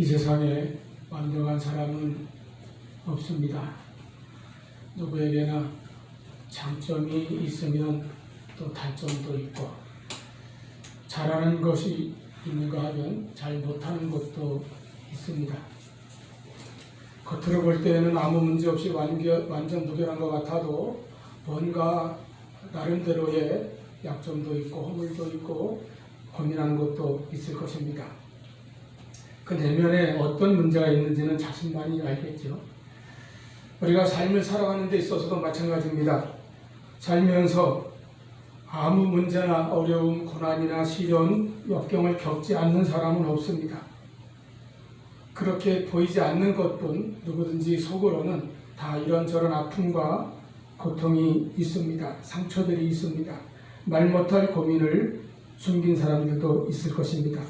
이 세상에 완벽한 사람은 없습니다. 누구에게나 장점이 있으면 또 단점도 있고, 잘하는 것이 있는가 하면 잘 못하는 것도 있습니다. 겉으로 볼 때는 아무 문제 없이 완전 무결한 것 같아도 뭔가 나름대로의 약점도 있고 허물도 있고 고민하는 것도 있을 것입니다. 그 내면에 어떤 문제가 있는지는 자신만이 알겠죠. 우리가 삶을 살아가는 데 있어서도 마찬가지입니다. 살면서 아무 문제나 어려움, 고난이나 시련, 역경을 겪지 않는 사람은 없습니다. 그렇게 보이지 않는 것뿐 누구든지 속으로는 다 이런저런 아픔과 고통이 있습니다. 상처들이 있습니다. 말 못할 고민을 숨긴 사람들도 있을 것입니다.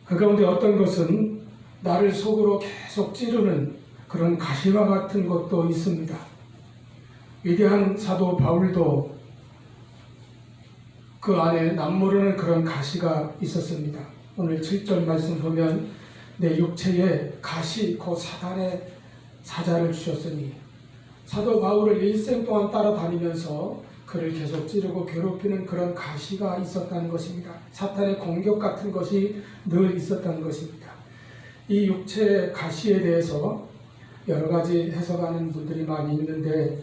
그 가운데 어떤 것은 나를 속으로 계속 찌르는 그런 가시와 같은 것도 있습니다. 위대한 사도 바울도 그 안에 남모르는 그런 가시가 있었습니다. 오늘 7절 말씀 보면 내 육체에 가시 곧 사단의 사자를 주셨으니, 사도 바울을 일생 동안 따라다니면서 그를 계속 찌르고 괴롭히는 그런 가시가 있었다는 것입니다. 사탄의 공격 같은 것이 늘 있었다는 것입니다. 이 육체의 가시에 대해서 여러 가지 해석하는 분들이 많이 있는데,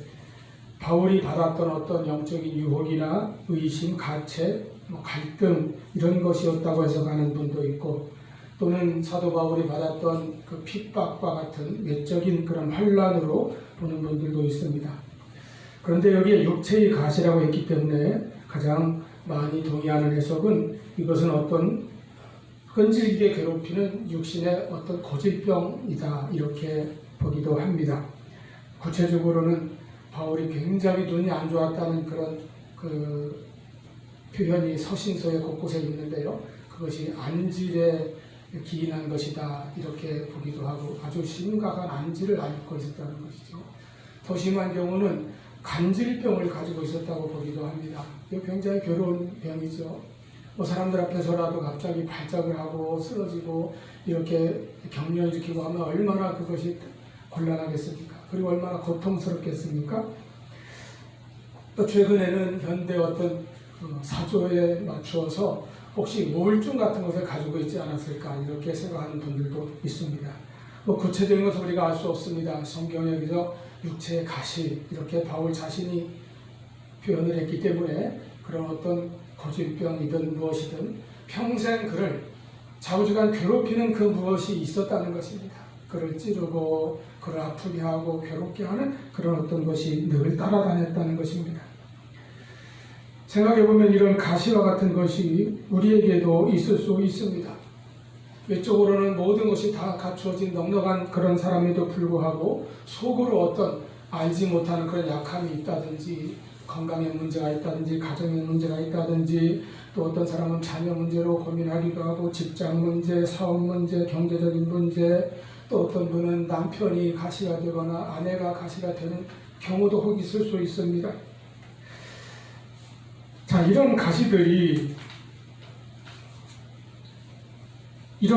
바울이 받았던 어떤 영적인 유혹이나 의심, 가책, 갈등 이런 것이었다고 해석하는 분도 있고, 또는 사도 바울이 받았던 그 핍박과 같은 외적인 그런 환난으로 보는 분들도 있습니다. 그런데 여기에 육체의 가시라고 했기 때문에 가장 많이 동의하는 해석은 이것은 어떤 끈질기게 괴롭히는 육신의 어떤 고질병이다, 이렇게 보기도 합니다. 구체적으로는 바울이 굉장히 눈이 안 좋았다는 그런 그 표현이 서신서에 곳곳에 있는데요. 그것이 안질에 기인한 것이다, 이렇게 보기도 하고 아주 심각한 안질을 앓고 있었다는 것이죠. 더 심한 경우는 간질병을 가지고 있었다고 보기도 합니다. 이거 굉장히 괴로운 병이죠. 사람들 앞에서라도 갑자기 발작을 하고 쓰러지고 이렇게 격려 일으키고 하면 얼마나 그것이 곤란하겠습니까? 그리고 얼마나 고통스럽겠습니까? 또 최근에는 현대 어떤 사조에 맞추어서 혹시 우울증 같은 것을 가지고 있지 않았을까, 이렇게 생각하는 분들도 있습니다. 구체적인 것은 우리가 알 수 없습니다. 성경에 그저 육체의 가시, 이렇게 바울 자신이 표현을 했기 때문에 그런 어떤 고질병이든 무엇이든 평생 그를 자우지간 괴롭히는 그 무엇이 있었다는 것입니다. 그를 찌르고 그를 아프게 하고 괴롭게 하는 그런 어떤 것이 늘 따라다녔다는 것입니다. 생각해보면 이런 가시와 같은 것이 우리에게도 있을 수 있습니다. 외적으로는 모든 것이 다 갖추어진 넉넉한 그런 사람에도 불구하고 속으로 어떤 알지 못하는 그런 약함이 있다든지, 건강에 문제가 있다든지, 가정에 문제가 있다든지, 또 어떤 사람은 자녀 문제로 고민하기도 하고, 직장 문제, 사업 문제, 경제적인 문제, 또 어떤 분은 남편이 가시가 되거나 아내가 가시가 되는 경우도 혹 있을 수 있습니다. 자, 이런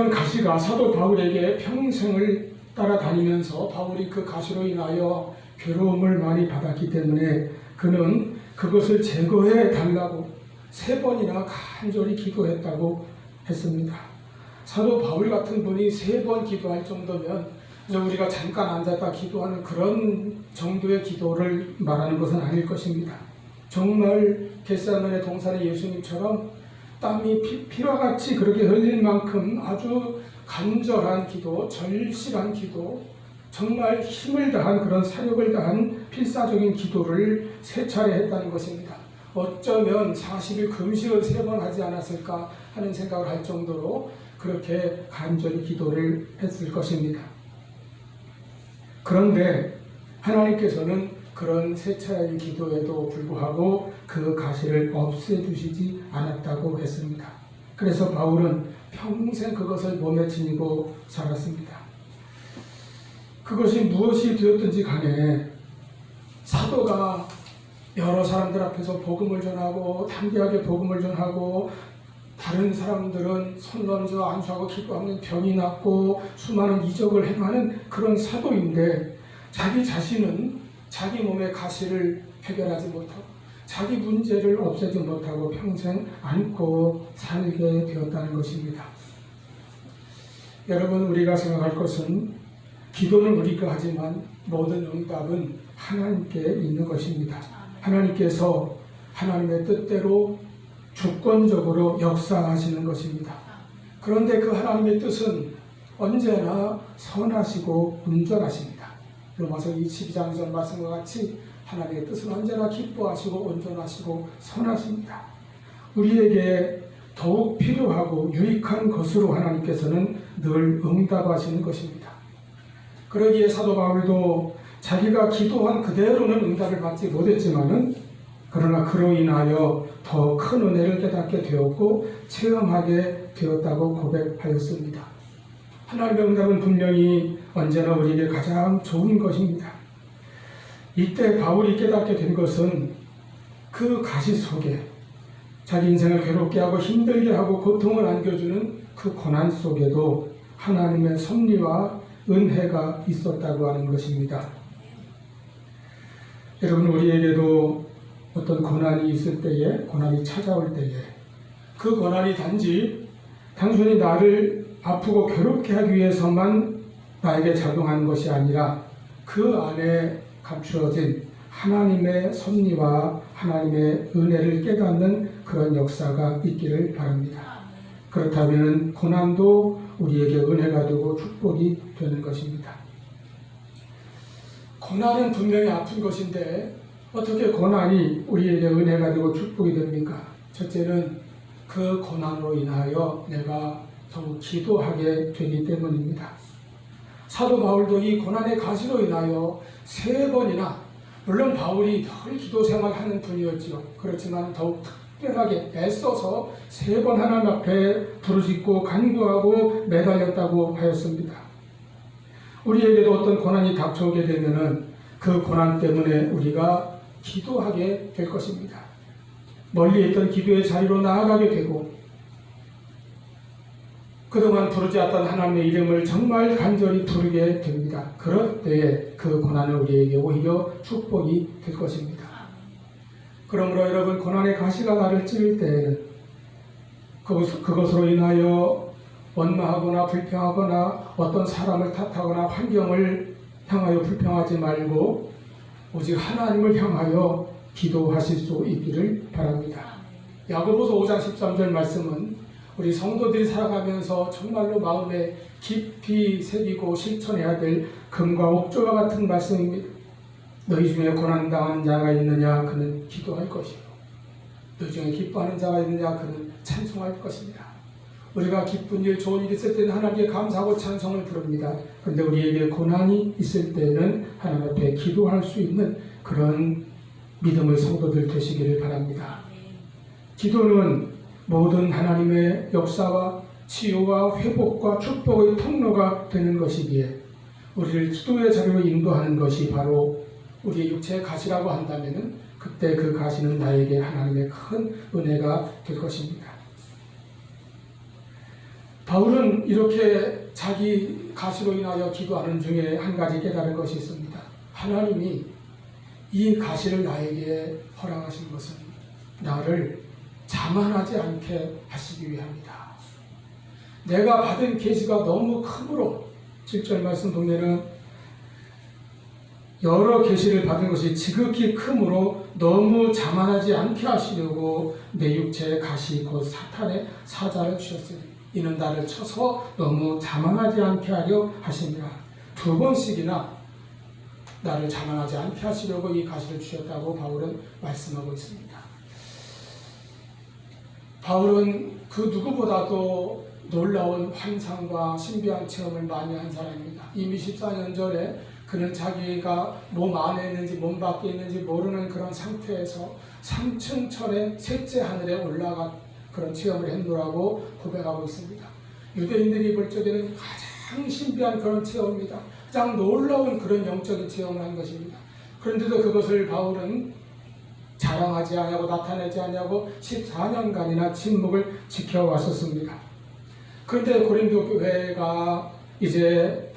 가시가 사도 바울에게 평생을 따라다니면서 바울이 그 가시로 인하여 괴로움을 많이 받았기 때문에 그는 그것을 제거해 달라고 3번이나 간절히 기도했다고 했습니다. 사도 바울 같은 분이 3번 기도할 정도면 우리가 잠깐 앉았다 기도하는 그런 정도의 기도를 말하는 것은 아닐 것입니다. 정말 겟세마네 동산의 예수님처럼 땀이 피와 같이 그렇게 흘릴 만큼 아주 간절한 기도, 절실한 기도, 정말 힘을 다한 그런 사력을 다한 필사적인 기도를 3차례 했다는 것입니다. 어쩌면 40일 금식을 3번 하지 않았을까 하는 생각을 할 정도로 그렇게 간절히 기도를 했을 것입니다. 그런데 하나님께서는 그런 3차례의 기도에도 불구하고 그 가시를 없애주시지 않았다고 했습니다. 그래서 바울은 평생 그것을 몸에 지니고 살았습니다. 그것이 무엇이 되었든지 간에 사도가 여러 사람들 앞에서 복음을 전하고 담대하게 복음을 전하고 다른 사람들은 손 얹어 안수하고 기도하면 병이 낫고 수많은 이적을 행하는 그런 사도인데 자기 자신은 자기 몸의 가시를 해결하지 못하고 자기 문제를 없애지 못하고 평생 안고 살게 되었다는 것입니다. 여러분, 우리가 생각할 것은 기도는 우리가 하지만 모든 응답은 하나님께 있는 것입니다. 하나님께서 하나님의 뜻대로 주권적으로 역사하시는 것입니다. 그런데 그 하나님의 뜻은 언제나 선하시고 온전하십니다. 로마서 12장에서 말씀과 같이 하나님의 뜻은 언제나 기뻐하시고 온전하시고 선하십니다. 우리에게 더욱 필요하고 유익한 것으로 하나님께서는 늘 응답하시는 것입니다. 그러기에 사도 바울도 자기가 기도한 그대로는 응답을 받지 못했지만은 그러나 그로 인하여 더 큰 은혜를 깨닫게 되었고 체험하게 되었다고 고백하였습니다. 하나님의 응답은 분명히 언제나 우리에게 가장 좋은 것입니다. 이때 바울이 깨닫게 된 것은 그 가시 속에 자기 인생을 괴롭게 하고 힘들게 하고 고통을 안겨주는 그 고난 속에도 하나님의 섭리와 은혜가 있었다고 하는 것입니다. 여러분, 우리에게도 어떤 고난이 있을 때에, 고난이 찾아올 때에 그 고난이 단순히 나를 아프고 괴롭게 하기 위해서만 나에게 작용하는 것이 아니라 그 안에 감추어진 하나님의 섭리와 하나님의 은혜를 깨닫는 그런 역사가 있기를 바랍니다. 그렇다면 고난도 우리에게 은혜가 되고 축복이 되는 것입니다. 고난은 분명히 아픈 것인데 어떻게 고난이 우리에게 은혜가 되고 축복이 됩니까? 첫째는 그 고난으로 인하여 내가 더욱 기도하게 되기 때문입니다. 사도 바울도 이 고난의 가시로 인하여 3번이나, 물론 바울이 늘 기도 생활하는 분이었지요. 그렇지만 더욱 특별하게 애써서 3번 하나님 앞에 부르짖고 간구하고 매달렸다고 하였습니다. 우리에게도 어떤 고난이 닥쳐오게 되면은 그 고난 때문에 우리가 기도하게 될 것입니다. 멀리 있던 기도의 자리로 나아가게 되고 그동안 부르지 않았던 하나님의 이름을 정말 간절히 부르게 됩니다. 그럴 때에 그 고난은 우리에게 오히려 축복이 될 것입니다. 그러므로 여러분, 고난의 가시가 나를 찌를 때에는 그것으로 인하여 원망하거나 불평하거나 어떤 사람을 탓하거나 환경을 향하여 불평하지 말고 오직 하나님을 향하여 기도하실 수 있기를 바랍니다. 야고보서 5장 13절 말씀은 우리 성도들이 살아가면서 정말로 마음에 깊이 새기고 실천해야 될 금과 옥조와 같은 말씀입니다. 너희 중에 고난당한 자가 있느냐? 그는 기도할 것이요. 너희 중에 기뻐하는 자가 있느냐? 그는 찬송할 것입니다. 우리가 기쁜 일, 좋은 일 있을 때는 하나님께 감사하고 찬송을 부릅니다. 그런데 우리에게 고난이 있을 때는 하나님 앞에 기도할 수 있는 그런 믿음의 성도들 되시기를 바랍니다. 기도는 모든 하나님의 역사와 치유와 회복과 축복의 통로가 되는 것이기에 우리를 기도의 자리로 인도하는 것이 바로 우리의 육체의 가시라고 한다면 그때 그 가시는 나에게 하나님의 큰 은혜가 될 것입니다. 바울은 이렇게 자기 가시로 인하여 기도하는 중에 한 가지 깨달은 것이 있습니다. 하나님이 이 가시를 나에게 허락하신 것은 나를 자만하지 않게 하시기 위함이다. 내가 받은 계시가 너무 크므로 7절 말씀 보면은 여러 계시를 받은 것이 지극히 크므로 너무 자만하지 않게 하시려고 내 육체의 가시 곧 사탄의 사자를 주셨으니 이는 나를 쳐서 너무 자만하지 않게 하려 하시니라. 2번씩이나 나를 자만하지 않게 하시려고 이 가시를 주셨다고 바울은 말씀하고 있습니다. 바울은 그 누구보다도 놀라운 환상과 신비한 체험을 많이 한 사람입니다. 이미 14년 전에 그는 자기가 몸 안에 있는지 몸 밖에 있는지 모르는 그런 상태에서 3층 철의 셋째 하늘에 올라간 그런 체험을 했노라고 고백하고 있습니다. 유대인들이 볼 적에는 가장 신비한 그런 체험입니다. 가장 놀라운 그런 영적인 체험을 한 것입니다. 그런데도 그것을 바울은 자랑하지 아니하고 나타내지 아니하고 14년간이나 침묵을 지켜왔었습니다. 그런데 고린도 교회가 이제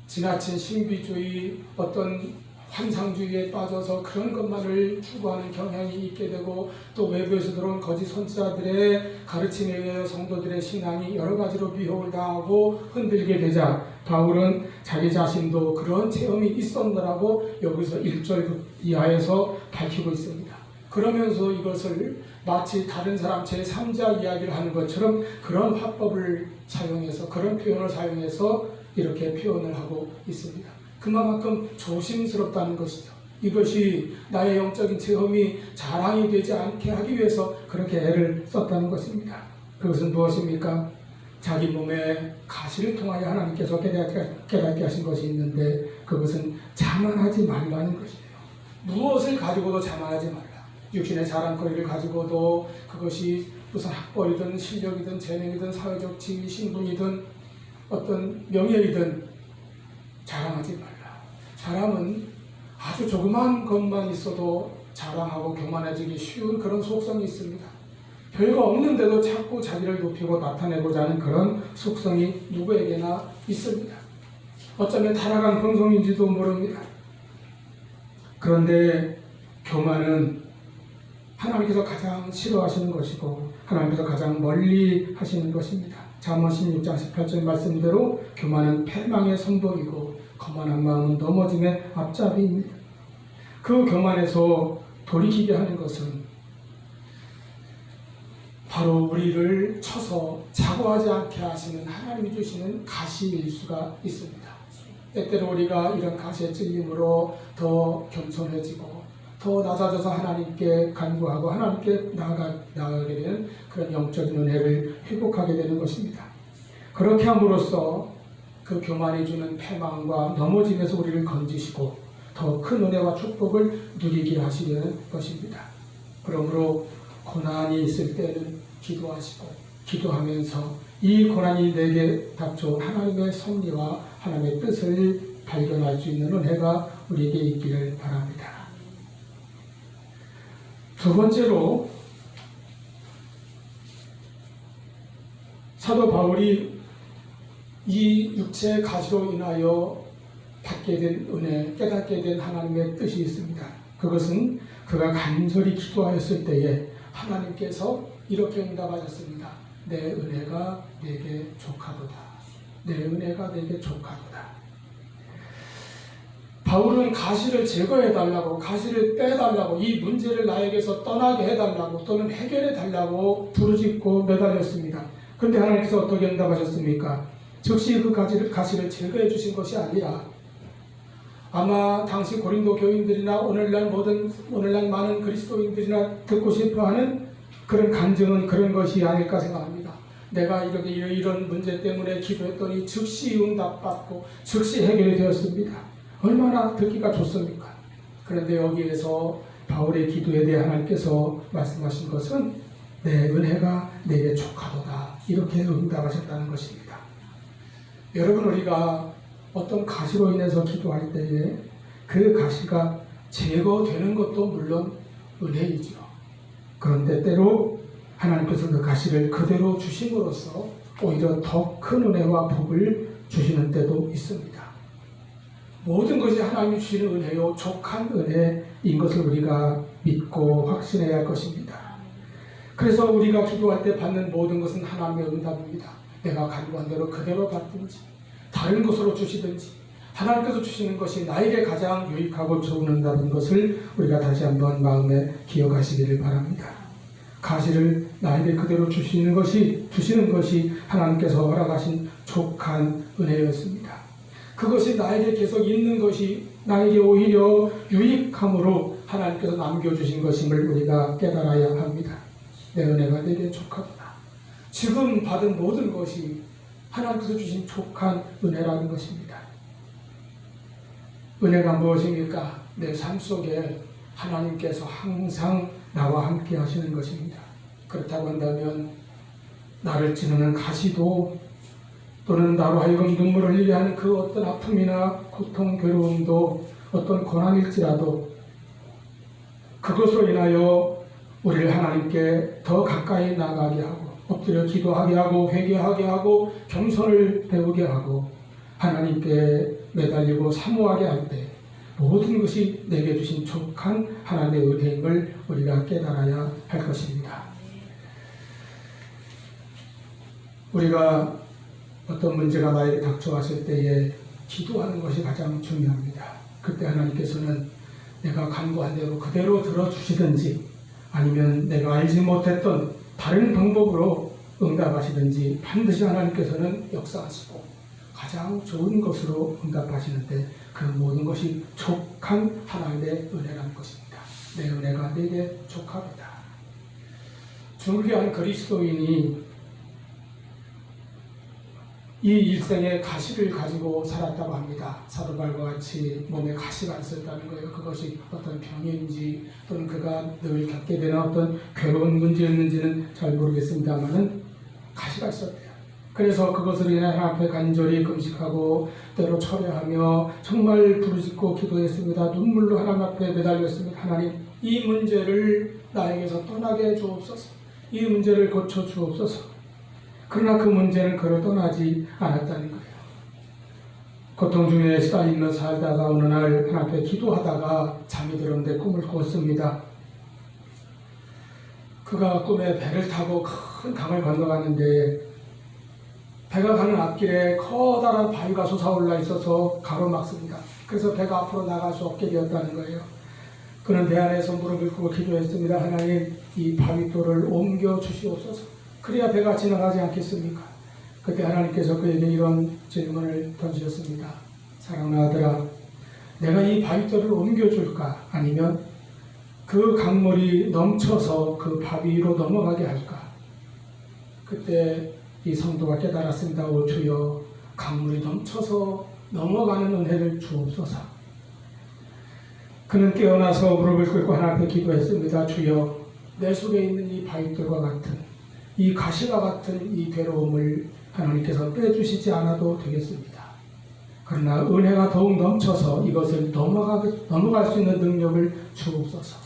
지나친 신비주의, 어떤 환상주의에 빠져서 그런 것만을 추구하는 경향이 있게 되고, 또 외부에서 들어온 거짓 선지자들의 가르침에 의해 성도들의 신앙이 여러 가지로 미혹을 당하고 흔들게 되자 바울은 자기 자신도 그런 체험이 있었느라고 여기서 1절 이하에서 밝히고 있습니다. 그러면서 이것을 마치 다른 사람 제3자 이야기를 하는 것처럼 그런 화법을 사용해서, 그런 표현을 사용해서 이렇게 표현을 하고 있습니다. 그만큼 조심스럽다는 것이죠. 이것이 나의 영적인 체험이 자랑이 되지 않게 하기 위해서 그렇게 애를 썼다는 것입니다. 그것은 무엇입니까? 자기 몸에 가시를 통하여 하나님께서 깨닫게 하신 것이 있는데, 그것은 자만하지 말라는 것이에요. 무엇을 가지고도 자만하지 말라. 육신의 자랑거리를 가지고도, 그것이 무슨 학벌이든 실력이든 재능이든 사회적 지위, 신분이든 어떤 명예이든 자랑하지 말라. 사람은 아주 조그만 것만 있어도 자랑하고 교만해지기 쉬운 그런 속성이 있습니다. 별거 없는데도 자꾸 자기를 높이고 나타내고자 하는 그런 속성이 누구에게나 있습니다. 어쩌면 타락한 본성인지도 모릅니다. 그런데 교만은 하나님께서 가장 싫어하시는 것이고 하나님께서 가장 멀리 하시는 것입니다. 잠언 16장 18절 말씀대로 교만은 패망의 선봉이고 거만한 마음은 넘어짐의 앞잡이입니다. 그 교만에서 돌이키게 하는 것은 바로 우리를 쳐서 자고하지 않게 하시는 하나님이 주시는 가시일 수가 있습니다. 때때로 우리가 이런 가시의 찔림으로 더 겸손해지고 더 낮아져서 하나님께 간구하고 하나님께 나아가게 되는 그런 영적인 은혜를 회복하게 되는 것입니다. 그렇게 함으로써 그 교만이 주는 패망과 넘어짐에서 우리를 건지시고 더 큰 은혜와 축복을 누리게 하시려는 것입니다. 그러므로 고난이 있을 때는 기도하시고, 기도하면서 이 고난이 내게 닥쳐온 하나님의 섭리와 하나님의 뜻을 발견할 수 있는 은혜가 우리에게 있기를 바랍니다. 두 번째로, 사도 바울이 이 육체의 가시로 인하여 받게 된 은혜, 깨닫게 된 하나님의 뜻이 있습니다. 그것은 그가 간절히 기도하였을 때에 하나님께서 이렇게 응답하셨습니다. 내 은혜가 내게 족하도다. 내 은혜가 내게 족하도다. 바울은 가시를 제거해달라고, 가시를 빼달라고, 이 문제를 나에게서 떠나게 해달라고 또는 해결해달라고 부르짖고 매달렸습니다. 그런데 하나님께서 어떻게 응답하셨습니까? 즉시 그 가시를 제거해 주신 것이 아니라, 아마 당시 고린도 교인들이나 오늘날 많은 그리스도인들이나 듣고 싶어하는 그런 간증은 그런 것이 아닐까 생각합니다. 내가 이런 문제 때문에 기도했더니 즉시 응답받고 즉시 해결이 되었습니다. 얼마나 듣기가 좋습니까? 그런데 여기에서 바울의 기도에 대해 하나님께서 말씀하신 것은 내 은혜가 내게 족하도다, 이렇게 응답하셨다는 것입니다. 여러분, 우리가 어떤 가시로 인해서 기도할 때에 그 가시가 제거되는 것도 물론 은혜이죠. 그런데 때로 하나님께서 그 가시를 그대로 주심으로써 오히려 더 큰 은혜와 복을 주시는 때도 있습니다. 모든 것이 하나님이 주시는 은혜요, 족한 은혜인 것을 우리가 믿고 확신해야 할 것입니다. 그래서 우리가 기도할 때 받는 모든 것은 하나님의 응답입니다. 내가 간구한 대로 그대로 받든지 다른 것으로 주시든지 하나님께서 주시는 것이 나에게 가장 유익하고 좋은 응답인 것을 우리가 다시 한번 마음에 기억하시기를 바랍니다. 가시를 나에게 그대로 주시는 것이 하나님께서 허락하신 족한 은혜였습니다. 그것이 나에게 계속 있는 것이 나에게 오히려 유익함으로 하나님께서 남겨주신 것임을 우리가 깨달아야 합니다. 내 은혜가 내게 족하구나. 지금 받은 모든 것이 하나님께서 주신 족한 은혜라는 것입니다. 은혜가 무엇입니까? 내 삶 속에 하나님께서 항상 나와 함께 하시는 것입니다. 그렇다고 한다면 나를 찌르는 가시도, 또는 나로 하여금 눈물을 흘리게 하는 그 어떤 아픔이나 고통, 괴로움도, 어떤 고난일지라도 그것으로 인하여 우리를 하나님께 더 가까이 나가게 하고 엎드려 기도하게 하고 회개하게 하고 겸손을 배우게 하고 하나님께 매달리고 사모하게 할 때 모든 것이 내게 주신 족한 하나님의 은혜임을 우리가 깨달아야 할 것입니다. 우리가 어떤 문제가 나에게 닥쳐왔을 때에 기도하는 것이 가장 중요합니다. 그때 하나님께서는 내가 간구한 대로 그대로 들어주시든지 아니면 내가 알지 못했던 다른 방법으로 응답하시든지 반드시 하나님께서는 역사하시고 가장 좋은 것으로 응답하시는데 그 모든 것이 족한 하나님의 은혜라는 것입니다. 내 은혜가 내게 족하다. 중귀한 그리스도인이 이 일생에 가시를 가지고 살았다고 합니다. 사도 바울과 같이 몸에 가시가 있었다는 거예요. 그것이 어떤 병인지 또는 그가 늘 겪게 되는 어떤 괴로운 문제였는지는 잘 모르겠습니다만은 가시가 있었대요. 그래서 그것을 인해 하나님 앞에 간절히 금식하고 때로 철회하며 정말 부르짖고 기도했습니다. 눈물로 하나님 앞에 매달렸습니다. 하나님, 이 문제를 나에게서 떠나게 주옵소서. 이 문제를 고쳐 주옵소서. 그러나 그 문제는 그를 떠나지 않았다는 거예요. 고통 중에 시달리며 살다가 어느 날 하나님 앞에 기도하다가 잠이 들었는데 꿈을 꿨습니다. 그가 꿈에 배를 타고 큰 강을 건너가는데 배가 가는 앞길에 커다란 바위가 솟아올라 있어서 가로막습니다. 그래서 배가 앞으로 나갈 수 없게 되었다는 거예요. 그는 배 안에서 무릎을 꿇고 기도했습니다. 하나님, 이 바위돌을 옮겨 주시옵소서. 그래야 배가 지나가지 않겠습니까? 그때 하나님께서 그에게 이런 질문을 던지셨습니다. 사랑하는 아들아, 내가 이 바위돌을 옮겨줄까? 아니면 그 강물이 넘쳐서 그 바위로 넘어가게 할까? 그때 이 성도가 깨달았습니다. 오 주여, 강물이 넘쳐서 넘어가는 은혜를 주옵소서. 그는 깨어나서 무릎을 꿇고 하나님 앞에 기도했습니다. 주여, 내 속에 있는 이 바위돌과 같은 이 가시와 같은 이 괴로움을 하나님께서 빼주시지 않아도 되겠습니다. 그러나 은혜가 더욱 넘쳐서 이것을 넘어갈 수 있는 능력을 주옵소서.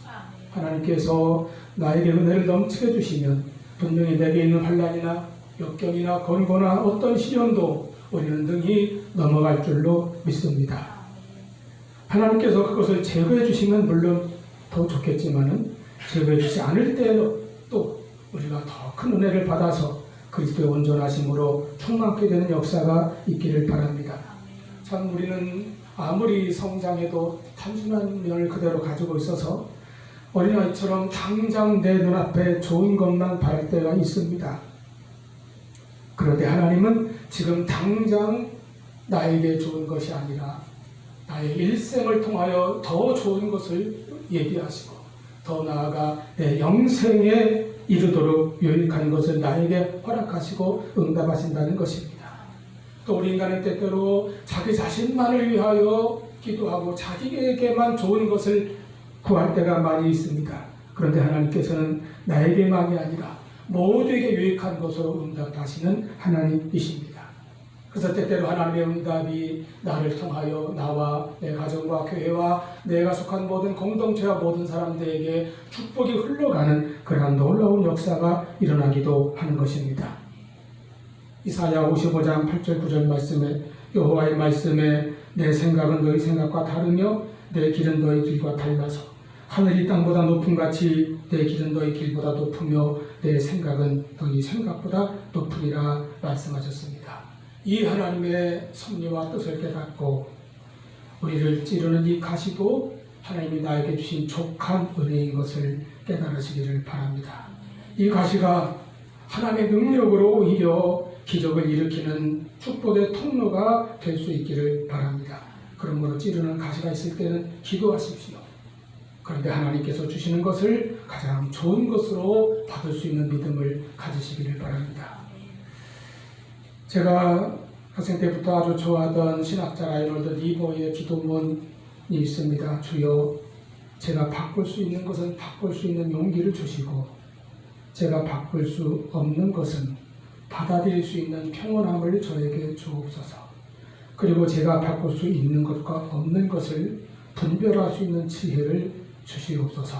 하나님께서 나에게 은혜를 넘치게 주시면 분명히 내게 있는 환난이나 역경이나 권고나 어떤 시련도 우리는 능히 넘어갈 줄로 믿습니다. 하나님께서 그것을 제거해 주시면 물론 더 좋겠지만은 제거해 주지 않을 때에도 또 우리가 더 큰 은혜를 받아서 그리스도의 온전하심으로 충만하게 되는 역사가 있기를 바랍니다. 참 우리는 아무리 성장해도 단순한 면을 그대로 가지고 있어서 어린아이처럼 당장 내 눈앞에 좋은 것만 바랄 때가 있습니다. 그런데 하나님은 지금 당장 나에게 좋은 것이 아니라 나의 일생을 통하여 더 좋은 것을 예비하시고 더 나아가 내 영생에 이르도록 유익한 것을 나에게 허락하시고 응답하신다는 것입니다. 또 우리 인간은 때때로 자기 자신만을 위하여 기도하고 자기에게만 좋은 것을 구할 때가 많이 있습니다. 그런데 하나님께서는 나에게만이 아니라 모두에게 유익한 것으로 응답하시는 하나님이십니다. 그래서 때때로 하나님의 응답이 나를 통하여 나와 내 가정과 교회와 내가 속한 모든 공동체와 모든 사람들에게 축복이 흘러가는 그러한 놀라운 역사가 일어나기도 하는 것입니다. 이사야 55장 8절 9절 말씀에 여호와의 말씀에 내 생각은 너희 생각과 다르며 내 길은 너희 길과 달라서 하늘이 땅보다 높음 같이 내 길은 너희 길보다 높으며 내 생각은 너희 생각보다 높으리라 말씀하셨습니다. 이 하나님의 섭리와 뜻을 깨닫고 우리를 찌르는 이 가시도 하나님이 나에게 주신 족한 은혜인 것을 깨달으시기를 바랍니다. 이 가시가 하나님의 능력으로 오히려 기적을 일으키는 축복의 통로가 될 수 있기를 바랍니다. 그러므로 찌르는 가시가 있을 때는 기도하십시오. 그런데 하나님께서 주시는 것을 가장 좋은 것으로 받을 수 있는 믿음을 가지시기를 바랍니다. 제가 학생 때부터 아주 좋아하던 신학자 라이놀드 니보의 기도문이 있습니다. 주여, 제가 바꿀 수 있는 것은 바꿀 수 있는 용기를 주시고 제가 바꿀 수 없는 것은 받아들일 수 있는 평온함을 저에게 주옵소서. 그리고 제가 바꿀 수 있는 것과 없는 것을 분별할 수 있는 지혜를 주시옵소서.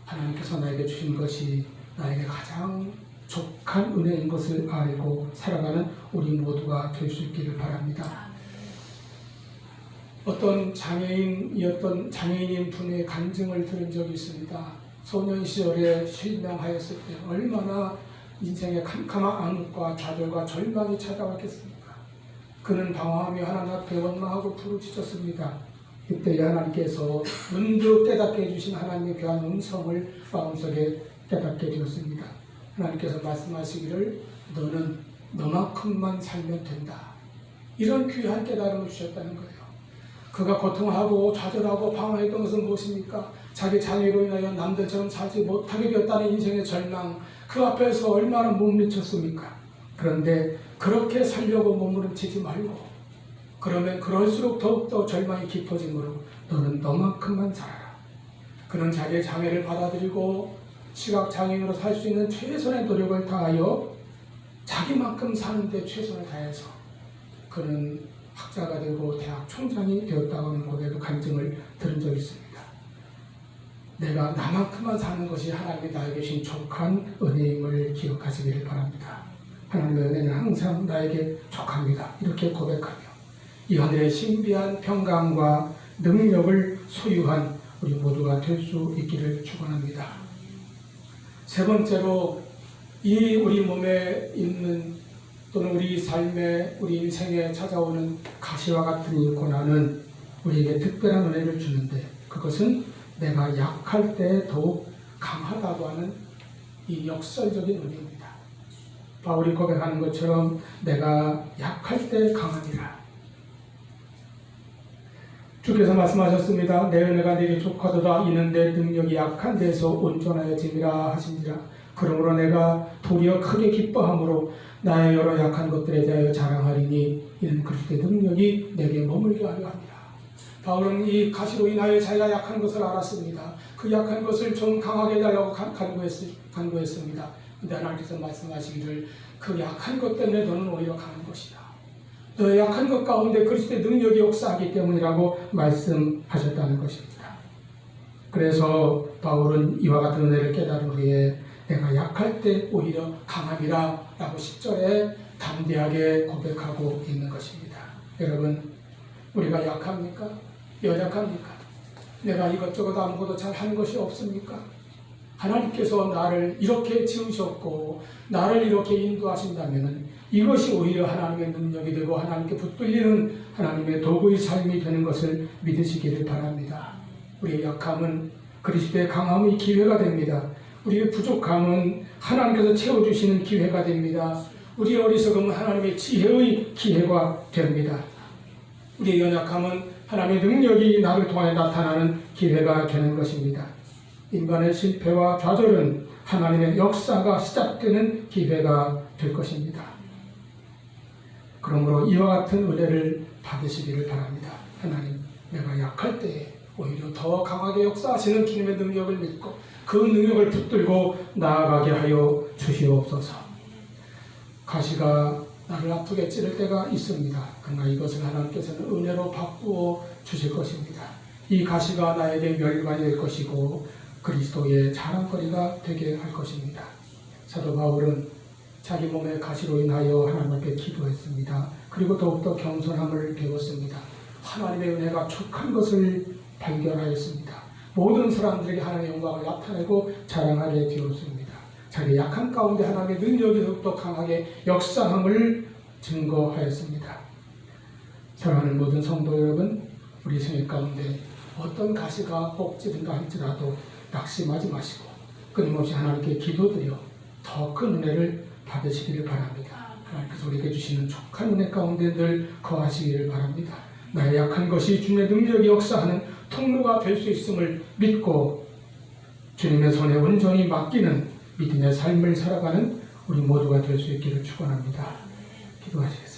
하나님께서 나에게 주신 것이 나에게 가장 족한 은혜인 것을 알고 살아가는 우리 모두가 될 수 있기를 바랍니다. 어떤 장애인인 분의 간증을 들은 적이 있습니다. 소년 시절에 실명하였을 때 얼마나 인생의 캄캄한 암과 좌절과 절망이 찾아왔겠습니까? 그는 방황하며 하나님 앞에 원망하고 부르짖었습니다. 그때 하나님께서 문득 깨닫게 해주신 하나님의 귀한 음성을 마음속에 깨닫게 되었습니다. 하나님께서 말씀하시기를 너는 너만큼만 살면 된다. 이런 귀한 깨달음을 주셨다는 거예요. 그가 고통하고 좌절하고 방황했던 것은 무엇입니까? 자기 장애로 인하여 남들처럼 살지 못하게 되었다는 인생의 절망, 그 앞에서 얼마나 못 미쳤습니까? 그런데 그렇게 살려고 몸부림치지 말고 그러면 그럴수록 더욱더 절망이 깊어지므로 너는 너만큼만 살아라. 그는 자기의 장애를 받아들이고 시각장애인으로 살 수 있는 최선의 노력을 다하여 자기만큼 사는데 최선을 다해서 그는 학자가 되고 대학 총장이 되었다고 하는 고백의 간증을 들은 적이 있습니다. 내가 나만큼만 사는 것이 하나님이 나에게 주신 족한 은혜임을 기억하시기를 바랍니다. 하나님의 은혜는 항상 나에게 족합니다. 이렇게 고백하며 이 하늘의 신비한 평강과 능력을 소유한 우리 모두가 될 수 있기를 축원합니다. 세 번째로 이 우리 몸에 있는 또는 우리 삶에 우리 인생에 찾아오는 가시와 같은 이 고난은 우리에게 특별한 은혜를 주는데 그것은 내가 약할 때 더욱 강하다고 하는 이 역설적인 은혜입니다. 바울이 고백하는 것처럼 내가 약할 때 강하니라. 주께서 말씀하셨습니다. 내 은혜가 네게 족하도다. 이는 내 능력이 약한 데서 온전하여짐이라 하신지라. 그러므로 내가 도리어 크게 기뻐함으로 나의 여러 약한 것들에 대하여 자랑하리니 이는 그리스도의 능력이 내게 머물게 하려 함이라. 바울은 이 가시로 인하여 자기가 약한 것을 알았습니다. 그 약한 것을 좀 강하게 해달라고 간구했습니다. 그런데 하나님께서 말씀하시기를 그 약한 것 때문에 너는 오히려 강한 것이다. 너의 약한 것 가운데 그리스도의 능력이 역사하기 때문이라고 말씀하셨다는 것입니다. 그래서 바울은 이와 같은 은혜를 깨달은 후에 내가 약할 때 오히려 강함이라 라고 10절에 담대하게 고백하고 있는 것입니다. 여러분, 우리가 약합니까? 연약합니까? 내가 이것저것 아무것도 잘 하는 것이 없습니까? 하나님께서 나를 이렇게 지으셨고 나를 이렇게 인도하신다면 이것이 오히려 하나님의 능력이 되고 하나님께 붙들리는 하나님의 도구의 삶이 되는 것을 믿으시기를 바랍니다. 우리의 약함은 그리스도의 강함의 기회가 됩니다. 우리의 부족함은 하나님께서 채워주시는 기회가 됩니다. 우리의 어리석음은 하나님의 지혜의 기회가 됩니다. 우리의 연약함은 하나님의 능력이 나를 통해 나타나는 기회가 되는 것입니다. 인간의 실패와 좌절은 하나님의 역사가 시작되는 기회가 될 것입니다. 그러므로 이와 같은 은혜를 받으시기를 바랍니다. 하나님, 내가 약할 때에 오히려 더 강하게 역사하시는 주님의 능력을 믿고 그 능력을 붙들고 나아가게 하여 주시옵소서. 가시가 나를 아프게 찌를 때가 있습니다. 그러나 이것을 하나님께서는 은혜로 바꾸어 주실 것입니다. 이 가시가 나에게 멸관이 될 것이고 그리스도의 자랑거리가 되게 할 것입니다. 사도 바울은 자기 몸의 가시로 인하여 하나님 앞에 기도했습니다. 그리고 더욱더 겸손함을 배웠습니다. 하나님의 은혜가 촉한 것을 발견하였습니다. 모든 사람들에게 하나님의 영광을 나타내고 자랑하게 되었습니다. 자기 약한 가운데 하나님의 능력이 더욱더 강하게 역사함을 증거하였습니다. 사랑하는 모든 성도 여러분, 우리 생애 가운데 어떤 가시가 꼭 찌른다 할지라도 낙심하지 마시고 끊임없이 하나님께 기도드려 더 큰 은혜를 받으시기를 바랍니다. 하나님께서 우리에게 주시는 족한 은혜 가운데 늘 거하시기를 바랍니다. 나의 약한 것이 주님의 능력이 역사하는 통로가 될 수 있음을 믿고 주님의 손에 온전히 맡기는 믿음의 삶을 살아가는 우리 모두가 될 수 있기를 축원합니다. 기도하시겠습니다.